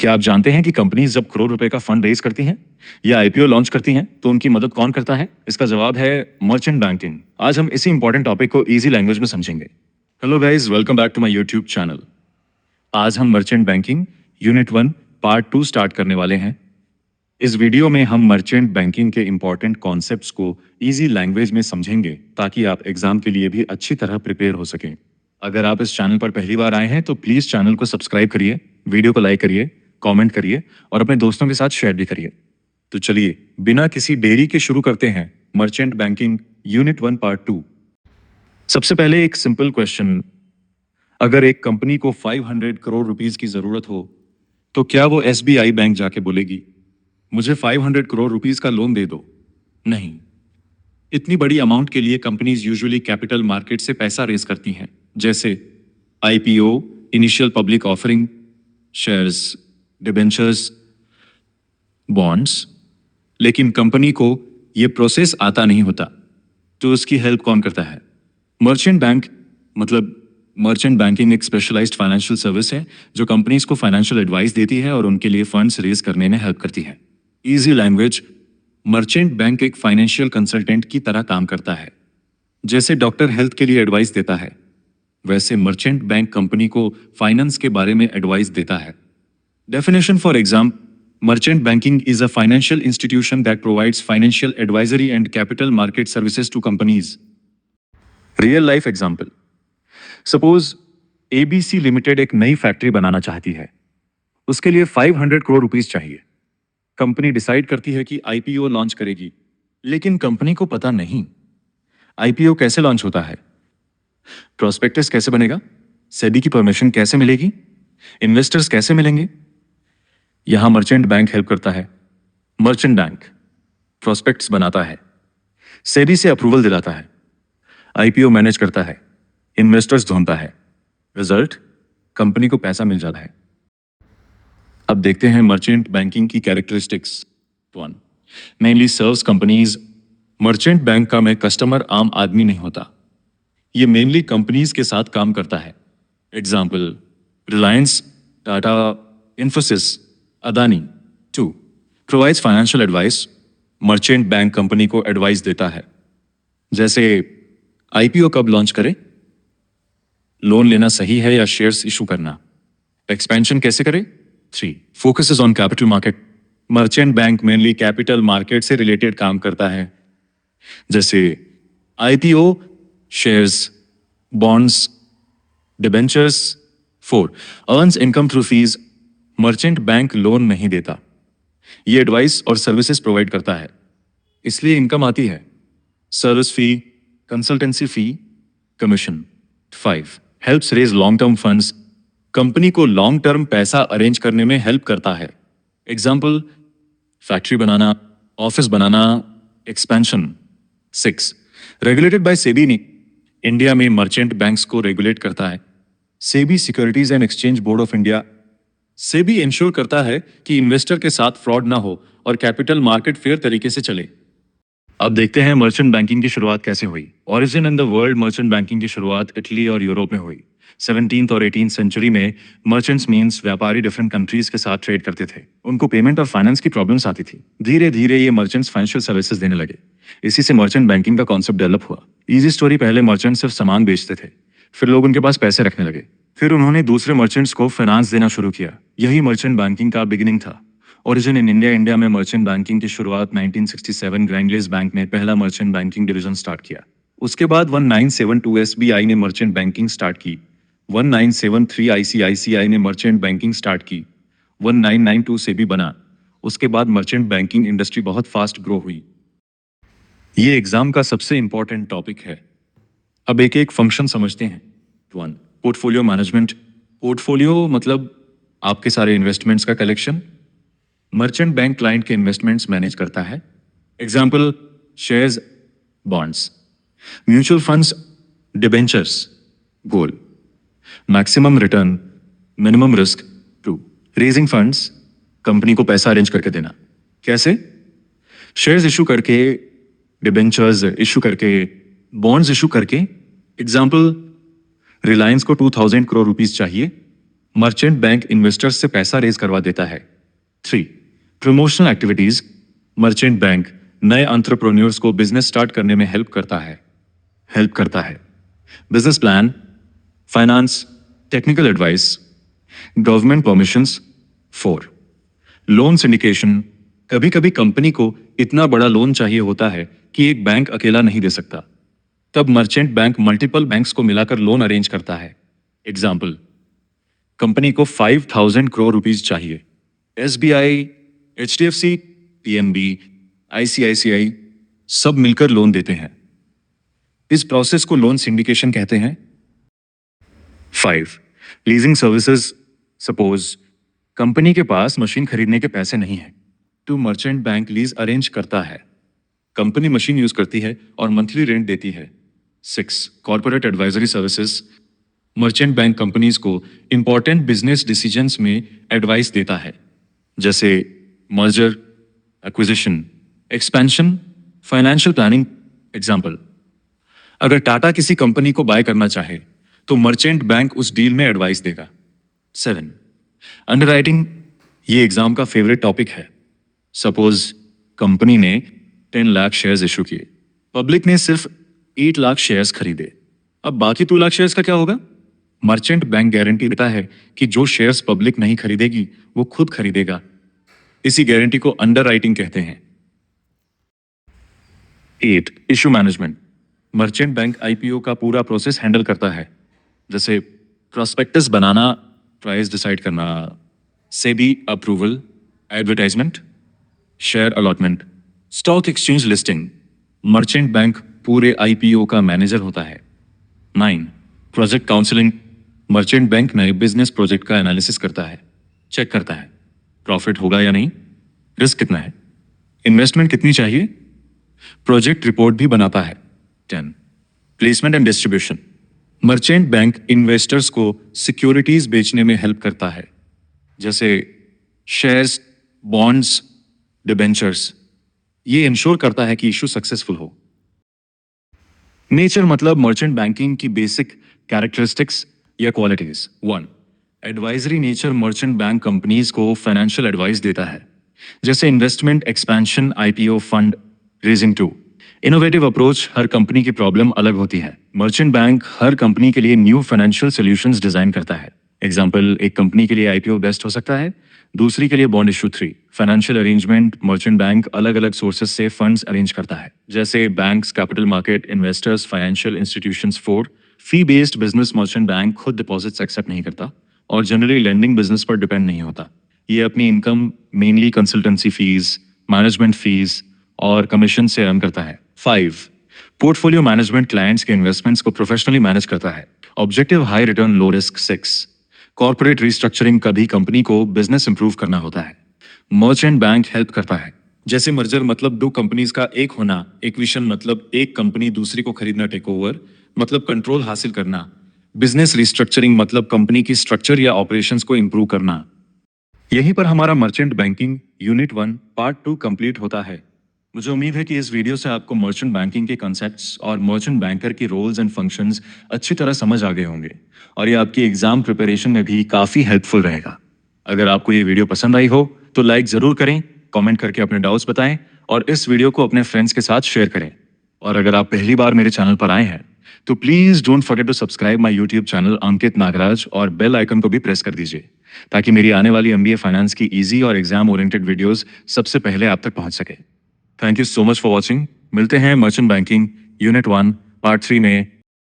क्या आप जानते हैं कि कंपनीज जब करोड़ रुपए का फंड रेज करती हैं या आईपीओ लॉन्च करती हैं तो उनकी मदद कौन करता है? इसका जवाब है मर्चेंट बैंकिंग। आज हम इसी इंपॉर्टेंट टॉपिक को इजी लैंग्वेज में समझेंगे। Hello guys, welcome back to my YouTube channel. आज हम merchant banking unit 1 part 2 start करने वाले हैं। इस वीडियो में हम मर्चेंट बैंकिंग के इंपॉर्टेंट कॉन्सेप्ट्स को इजी लैंग्वेज में समझेंगे ताकि आप एग्जाम के लिए भी अच्छी तरह प्रिपेयर हो सकें। अगर आप इस चैनल पर पहली बार आए हैं तो प्लीज चैनल को सब्सक्राइब करिए, वीडियो को लाइक करिए, कमेंट करिए और अपने दोस्तों के साथ शेयर भी करिए। तो चलिए बिना किसी देरी के शुरू करते हैं मर्चेंट बैंकिंग यूनिट 1 पार्ट 2। सबसे पहले एक सिंपल क्वेश्चन, अगर एक कंपनी को 500 करोड़ रुपीस की जरूरत हो तो क्या वो एसबीआई बैंक जाके बोलेगी मुझे 500 करोड़ रुपीस का लोन दे दो? नहीं। इतनी बड़ी अमाउंट के लिए कंपनीज यूजुअली कैपिटल मार्केट से पैसा रेज करती हैं, जैसे IPO, initial public offering, shares, debentures, bonds. लेकिन कंपनी को यह प्रोसेस आता नहीं होता, तो उसकी हेल्प कौन करता है? Merchant bank. मर्चेंट बैंकिंग एक स्पेशलाइज्ड फाइनेंशियल सर्विस है जो कंपनीज को फाइनेंशियल एडवाइस देती है और उनके लिए फंड्स रेज करने में हेल्प करती है। इजी लैंग्वेज, मर्चेंट बैंक एक फाइनेंशियल कंसल्टेंट की तरह काम करता है। जैसे डॉक्टर हेल्थ के लिए एडवाइस देता है, वैसे मर्चेंट बैंक कंपनी को फाइनेंस के बारे में एडवाइस देता है। Definition for exam, merchant banking is a financial institution that provides financial advisory and capital market services to companies. Real life example. Suppose ABC Limited एक नई फैक्ट्री बनाना चाहती है। उसके लिए 500 करोड़ रुपीस चाहिए। कंपनी डिसाइड करती है कि आईपीओ लॉन्च करेगी, लेकिन कंपनी को पता नहीं आईपीओ कैसे लॉन्च होता है, प्रोस्पेक्टस कैसे बनेगा, सेबी की परमिशन कैसे मिलेगी, इन्वेस्टर्स कैसे मिलेंगे। यहां मर्चेंट बैंक हेल्प करता है। मर्चेंट बैंक प्रोस्पेक्ट्स बनाता है, सेबी से अप्रूवल दिलाता है, आईपीओ मैनेज करता है, इन्वेस्टर्स ढूंढता है, रिजल्ट कंपनी को पैसा मिल जाता है। अब देखते हैं मर्चेंट बैंकिंग की characteristics. 1, mainly serves companies. Merchant bank का में कस्टमर आम आदमी नहीं होता, ये मेनली कंपनीज के साथ काम करता है। Example, Reliance, Tata, Infosys, Adani. 2, provides financial advice. Merchant bank company को एडवाइस देता है, जैसे आईपीओ कब लॉन्च करें, लोन लेना सही है या शेयर्स इशू करना, एक्सपेंशन कैसे करें। 3, focuses on capital market. Merchant bank mainly capital market से रिलेटेड काम करता है, जैसे IPO, shares, bonds, debentures. 4, earns income through fees. Merchant bank loan नहीं देता, ये एडवाइस और सर्विसेज प्रोवाइड करता है, इसलिए इनकम आती है, service fee, consultancy fee, commission. 5, helps raise long term funds. Company को लॉन्ग टर्म पैसा अरेंज करने में हेल्प करता है। एग्जाम्पल, फैक्ट्री बनाना, ऑफिस बनाना, एक्सपेंशन। 6, रेगुलेटेड बाय सेबी ने। इंडिया में मर्चेंट बैंक्स को रेगुलेट करता है SEBI, securities and exchange board of India. SEBI ensure करता है कि इन्वेस्टर के साथ फ्रॉड ना हो और कैपिटल मार्केट फेयर तरीके से चले। अब देखते हैं मर्चेंट बैंकिंग की शुरुआत कैसे हुई। Origin in the world, merchant banking की शुरुआत इटली और यूरोप में हुई। 17th और 18th सेंचुरी में मर्चेंट्स मीन्स व्यापारी डिफरेंट कंट्रीज के साथ ट्रेड करते थे, उनको पेमेंट और फाइनेंस की प्रॉब्लम्स आती थी। धीरे धीरे ये मर्चेंट्स फाइनेंशियल सर्विसेज देने लगे, इसी से मर्चेंट बैंकिंग का कॉन्सेप्ट डेवलप हुआ। इजी स्टोरी, पहले मर्चेंट सिर्फ सामान बेचते थे, फिर लोग उनके पास पैसे रखने लगे, फिर उन्होंने दूसरे मर्चेंट्स को फाइनेंस देना शुरू किया। यही मर्चेंट बैंकिंग का बिगिनिंग था। Origin in India. इंडिया में मर्चेंट बैंकिंग की शुरुआत 1967 ग्राइंडलेस बैंक ने पहला मर्चेंट बैंकिंग डिवीजन स्टार्ट किया। उसके बाद 1972 एसबीआई ने मर्चेंट बैंकिंग स्टार्ट की। 1973 आईसीआईसीआई ने मर्चेंट बैंकिंग स्टार्ट की। 1992 सेबी बना। उसके बाद मर्चेंट बैंकिंग इंडस्ट्री बहुत फास्ट ग्रो हुई। ये एग्जाम का सबसे इंपॉर्टेंट टॉपिक है। अब एक एक फंक्शन समझते हैं। 1, पोर्टफोलियो मैनेजमेंट। पोर्टफोलियो मतलब आपके सारे इन्वेस्टमेंट्स का कलेक्शन। मर्चेंट बैंक क्लाइंट के इन्वेस्टमेंट्स मैनेज करता है। Example, shares, bonds, mutual funds, debentures. Goal, maximum return, minimum risk. 2, raising funds, company को पैसा अरेंज करके देना। कैसे? शेयर्स इशू करके, डिबेंचर्स इशू करके, बॉन्ड्स इशू करके। एग्जाम्पल, रिलायंस को 2000 करोड़ रुपीस चाहिए, मर्चेंट बैंक इन्वेस्टर्स से पैसा रेज करवा देता है। 3. Promotional activities. मर्चेंट बैंक नए एंटरप्रेन्योर्स को बिजनेस स्टार्ट करने में हेल्प करता है। Business plan, finance, technical advice, government permissions. 4. Loan syndication. कभी कभी कंपनी को इतना बड़ा लोन चाहिए होता है कि एक बैंक अकेला नहीं दे सकता, तब मर्चेंट बैंक मल्टीपल बैंक्स को मिलाकर लोन अरेंज करता है। एग्जाम्पल, कंपनी को 5,000 करोड़ रुपीज चाहिए। SBI, HDFC, PNB, ICICI सब मिलकर लोन देते हैं। इस प्रोसेस को लोन सिंडिकेशन कहते हैं। 5. Leasing services. सपोज कंपनी के पास मशीन खरीदने के पैसे नहीं है, तो मर्चेंट बैंक लीज अरेंज करता है। कंपनी मशीन यूज करती है और मंथली रेंट देती है। 6. Corporate advisory services. Merchant bank companies को इंपॉर्टेंट बिजनेस डिसीजंस में एडवाइस देता है, जैसे merger, acquisition, expansion, financial planning. Example, अगर टाटा किसी कंपनी को बाय करना चाहे तो मर्चेंट बैंक उस डील में एडवाइस देगा। 7. अंडरराइटिंग। ये एग्जाम का फेवरेट टॉपिक है। सपोज कंपनी ने 10 लाख शेयर्स इशू किए, पब्लिक ने सिर्फ 8 लाख शेयर्स खरीदे, अब बाकी 2 लाख शेयर्स का क्या होगा? मर्चेंट बैंक गारंटी देता है कि जो शेयर्स पब्लिक नहीं खरीदेगी वो खुद खरीदेगा। इसी गारंटी को अंडरराइटिंग कहते हैं। 8. Issue management. Merchant bank IPO का पूरा प्रोसेस हैंडल करता है, जैसे प्रोस्पेक्टस बनाना, प्राइस डिसाइड करना, SEBI approval, advertisement, share allotment, stock exchange listing. Merchant bank पूरे IPO का मैनेजर होता है। 9. Project counselling. मर्चेंट बैंक नए बिजनेस प्रोजेक्ट का एनालिसिस करता है, चेक करता है प्रॉफिट होगा या नहीं, रिस्क कितना है, इन्वेस्टमेंट कितनी चाहिए, प्रोजेक्ट रिपोर्ट भी बनाता है। 10. Placement and distribution. Merchant bank investors को सिक्योरिटीज बेचने में हेल्प करता है, जैसे शेयर्स, बॉन्ड्स, डिबेंचर्स। ये इंश्योर करता है कि इशू सक्सेसफुल हो। नेचर मतलब मर्चेंट बैंकिंग की बेसिक कैरेक्टरिस्टिक्स या qualities. 1. Advisory nature. Merchant bank companies को फाइनेंशियल एडवाइस देता है, जैसे investment, expansion, IPO, fund raising. 2. Innovative approach. हर कंपनी की प्रॉब्लम अलग होती है, मर्चेंट बैंक हर कंपनी के लिए न्यू फाइनेंशियल सॉल्यूशंस डिजाइन करता है। एग्जाम्पल, एक कंपनी के लिए IPO बेस्ट हो सकता है, दूसरी के लिए bond issue. 3. Financial arrangement. Merchant bank अलग अलग सोर्सेज से फंड्स अरेंज करता है, जैसे banks, capital market, investors, financial institutions. 4. फी बेस्ड बिजनेस। मर्चेंट बैंक खुद डिपॉजिट्स एक्सेप्ट नहीं करता और जनरली लेंडिंग बिजनेस पर डिपेंड नहीं होता। ये अपनी income mainly consultancy fees, management fees और कमीशन से अर्न करता है। 5. Portfolio management. क्लाइंट्स के इन्वेस्टमेंट्स को प्रोफेशनली मैनेज करता है। Objective high return, low risk. 6. Corporate restructuring. कभी कंपनी को बिजनेस इंप्रूव करना होता है, मर्चेंट बैंक हेल्प करता है, जैसे मर्जर मतलब 2 कंपनीज का एक होना, एक्विशन मतलब एक कंपनी दूसरी को खरीदना, टेक ओवर मतलब कंट्रोल हासिल करना, बिजनेस रिस्ट्रक्चरिंग मतलब कंपनी की स्ट्रक्चर या ऑपरेशंस को इंप्रूव करना। यहीं पर हमारा merchant banking unit 1 part 2 complete होता है। मुझे उम्मीद है कि इस वीडियो से आपको मर्चेंट बैंकिंग के कॉन्सेप्ट्स और मर्चेंट बैंकर की रोल्स एंड फंक्शंस अच्छी तरह समझ आ गए होंगे और ये आपकी एग्जाम प्रिपरेशन में भी काफ़ी हेल्पफुल रहेगा। अगर आपको ये वीडियो पसंद आई हो तो लाइक ज़रूर करें, कमेंट करके अपने डाउट्स बताएं और इस वीडियो को अपने फ्रेंड्स के साथ शेयर करें। और अगर आप पहली बार मेरे चैनल पर आए हैं तो please don't forget to subscribe my YouTube channel Ankit Nagaraj और बेल आइकन को भी प्रेस कर दीजिए ताकि मेरी आने वाली MBA फाइनेंस की ईजी और एग्जाम ओरिएंटेड वीडियोस सबसे पहले आप तक पहुंच सके। Thank you so much for watching. मिलते हैं मर्चेंट बैंकिंग यूनिट 1 पार्ट 3 में